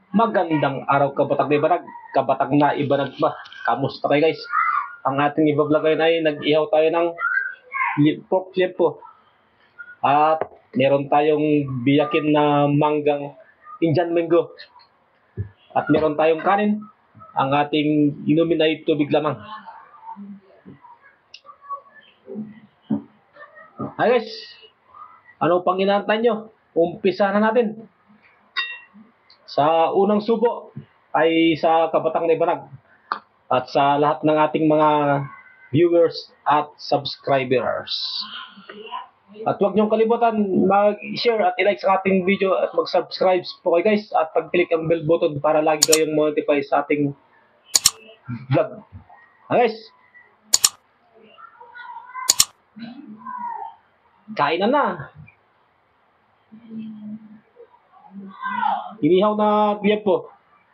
Magandang araw kabatang na ibanag, kabatang na ibanag ba? Kamusta kayo guys? Ang ating ibablog ngayon ay nag-ihaw tayo ng pork limpo. At meron tayong biyakin na manggang Indian mango. At meron tayong kanin. Ang ating inumin ay tubig lamang. Hi guys! Ano pang inaantay nyo? Umpisa na natin. Sa unang subo ay sa kabatang na ibanag at sa lahat ng ating mga viewers at subscribers. At huwag niyong kalimutan mag-share at i-like sa ating video at mag-subscribe po kayo guys at pag-click ang bell button para lagi kayong notify sa ating vlog. Guys, kainan na. Inihaw na liempo.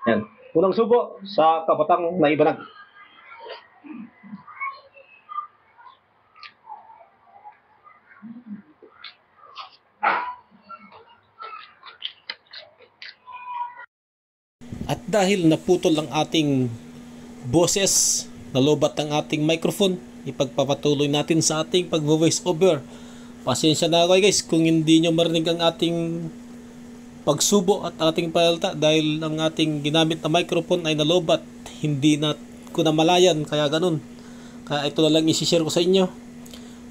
Yan. Unang subo sa kabatang na ibanag. At dahil naputol ang ating boses, nalobat ang ating microphone, ipagpapatuloy natin sa ating pag-voice over. Pasensya na kayo guys kung hindi nyo marinig ang ating pagsubo at ating palalta dahil ang ating ginamit na microphone ay nalobat. Hindi na ko namalayan, kaya ganun. Kaya ito na lang isi-share ko sa inyo.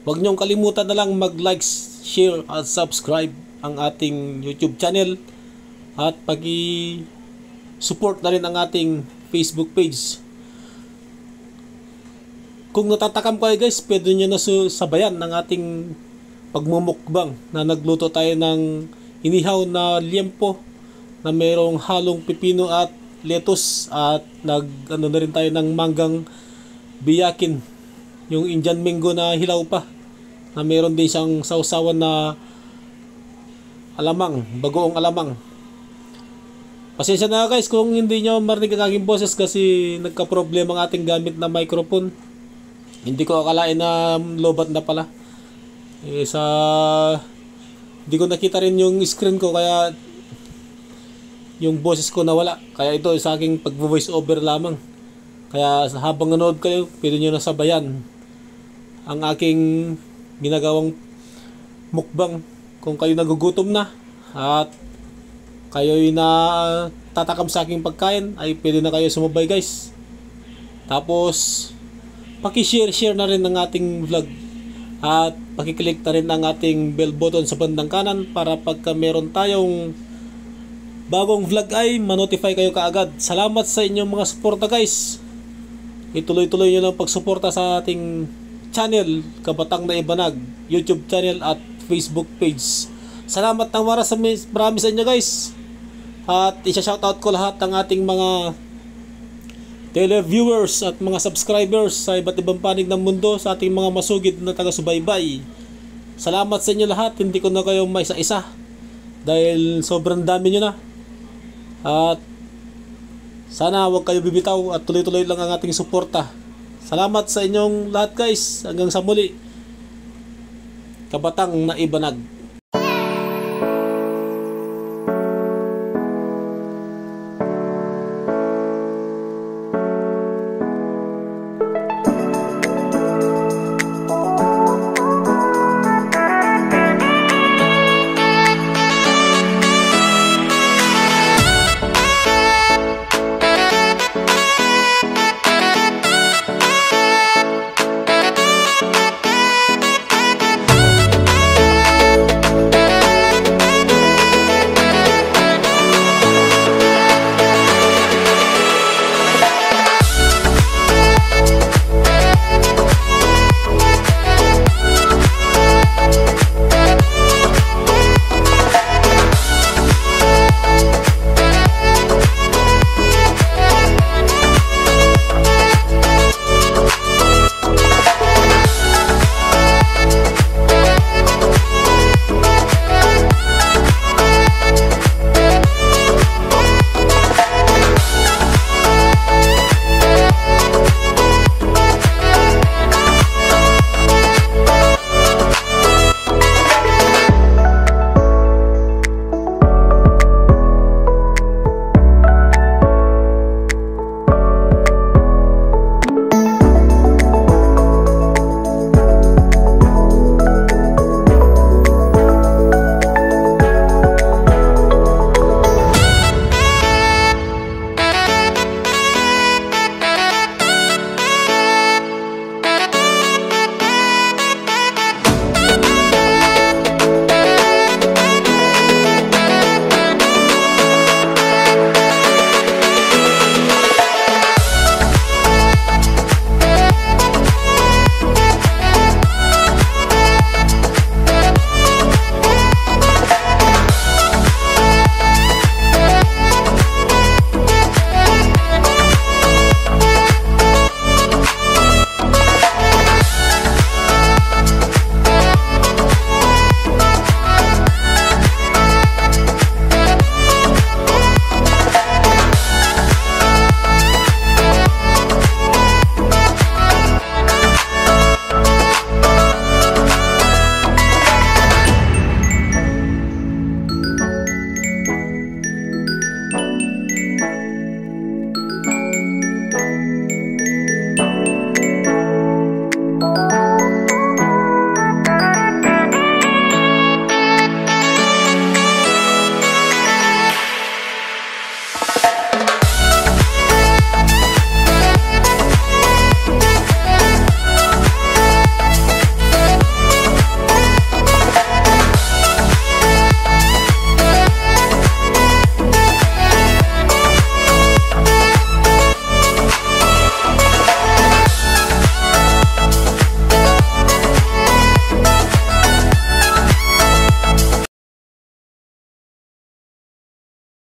Huwag nyong kalimutan na lang mag-like, share at subscribe ang ating YouTube channel at support na rin ang ating Facebook page. Kung natatakam kayo guys, pwede nyo na sabayan ng ating pagmumukbang na nagluto tayo ng inihaw na liempo na mayroong halong pipino at lettuce at na rin tayo ng manggang biyakin, yung Indian mango na hilaw pa na mayroon din siyang sausawan na alamang, bagoong alamang. Pasensya na guys kung hindi nyo marinig ang aking boses kasi nagka-problema ang ating gamit na microphone. Hindi ko akalain na lobat na pala. Hindi ko nakita rin yung screen ko kaya yung boses ko nawala. Kaya ito sa aking pag-voice over lamang. Kaya habang nanood kayo, pwede nyo nasabayan ang aking ginagawang mukbang. Kung kayo nagugutom na at kayo'y na tatakam sa aking pagkain, ay pwede na kayo sumabay guys. Tapos paki-share na rin ng ating vlog at paki-click na rin ang ating bell button sa bandang kanan para pagka meron tayong bagong vlog ay manotify kayo kaagad. Salamat sa inyong mga suporta guys. Ituloy-tuloy nyo lang pagsuporta sa ating channel, Kabatang na Ibanag, YouTube channel at Facebook page. Salamat ng marami sa inyo guys. At isa-shoutout ko lahat ng ating mga televiewers at mga subscribers sa iba't ibang panig ng mundo, sa ating mga masugid na taga-subaybay. Salamat sa inyo lahat. Hindi ko na kayo may isa-isa dahil sobrang dami nyo na. At sana huwag kayo bibitaw at tuloy-tuloy lang ang ating suporta. Salamat sa inyong lahat guys. Hanggang sa muli. Kabatang na Ibanag.